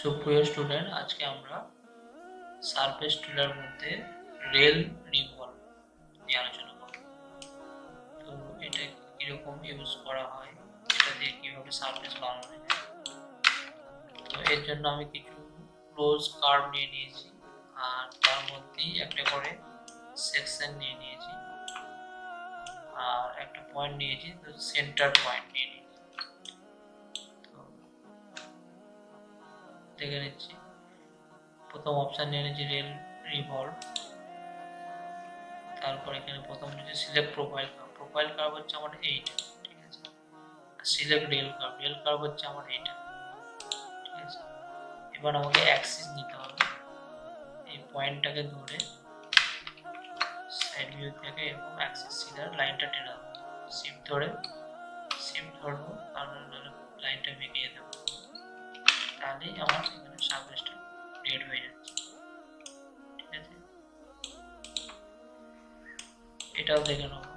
সুপ্রিয় স্টুডেন্ট, আজকে আমরা সারফেস টুলের মধ্যে রেল রিভলভ নিয়ে আলোচনা করব। তো এটা কিরকম ইউজ করা হয়, এটা দিয়ে কিভাবে সারফেস বানানো যায়। তো এর জন্য আমি কিছু ক্লোজ কার্ভ নিয়ে নিয়েছি, আর তার মধ্যেই একটা করে সেকশন নিয়ে নিয়েছি, আর একটা পয়েন্ট নিয়েছি, তো সেন্টার পয়েন্ট নিয়ে নিয়েছি। তো দেখে নিচ্ছি, প্রথম অপশন নিয়ে নিয়েছি রেল রিভলভ। তারপর এখানে প্রথম নিচে সিলেক্ট প্রোফাইল কার্ভ হচ্ছে আমার এইটা, ঠিক আছে। আর সিলেক্ট রেল কার্ভ হচ্ছে আমার এইটা, ঠিক আছে। এবার আমাকে অ্যাক্সিস নিতে হবে, এই পয়েন্টটাকে ধরে সাইড ভিউ থেকে এরকম অ্যাক্সিস সিলার লাইনটা টেনে দেবো, শিফট ধরবো, কারণ লাইনটা বেরিয়ে দেবো, তাহলেই আমার এখানে সারফেসটা ক্রিয়েট হয়ে যাচ্ছে, ঠিক আছে। এটাও দেখে নেবো।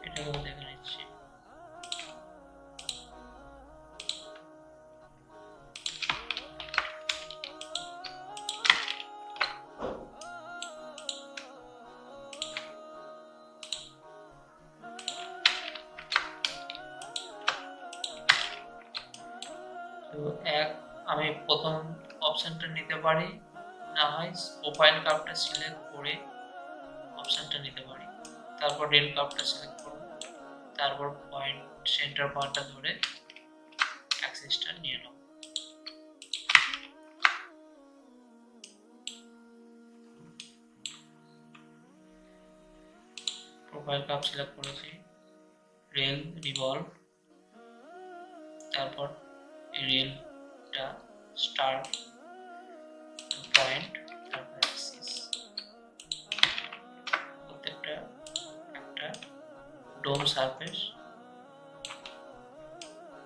এটাকেও দেখে নিচ্ছি। তো আমি প্রথম অপশনটা নিতে পারি, না হয় প্রোফাইল কার্ভটা সিলেক্ট করে অপশনটা নিতে পারি, তারপর রেল কার্ভটা সিলেক্ট করব, তারপর সেন্টার পয়েন্টটা ধরে অ্যাক্সিসটা নিয়ে নেব। প্রোফাইল কার্ভ সিলেক্ট করেছি, রেল রিভলভ, তারপর রেলটা স্টার্ট পয়েন্ট, তারপর অ্যাক্সিস, প্রত্যেকটা একটা ডোম সারফেস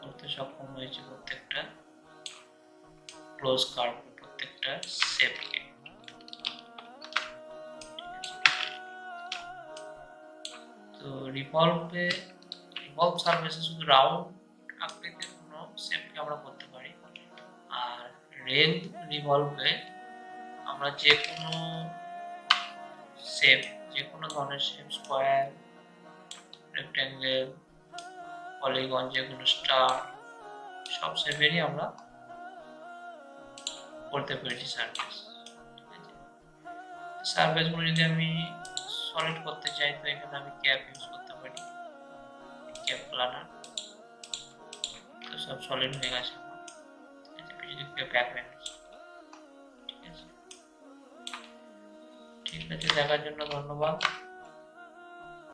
করতে সক্ষম হয়েছে, প্রত্যেকটা ক্লোজ কার্ভ, প্রত্যেকটা শেপকে। তো রিভলভ সারফেসে শুধু রাউন্ড আকৃতির কোনো শেপকে আমরা করতে পারি, আর রেল রিভলভে আমরা যে কোনো শেপ, যে কোনো ধরনের শেপ, স্কোয়ার, রেক্ট্যাঙ্গেল, পলিগন, যে কোনো স্টার, সব শেপেরই আমরা করতে পেরেছি সারফেস, ঠিক আছে। সারফেসগুলো যদি আমি সলিড করতে চাই, তো এখানে আমি ক্যাপ ইউজ করতে পারি, ক্যাপ প্ল্যানার। তো সব সলিড হয়ে গেছে আমার, ব্যাক হয়ে গেছে, ঠিক আছে। দেখার জন্য ধন্যবাদ।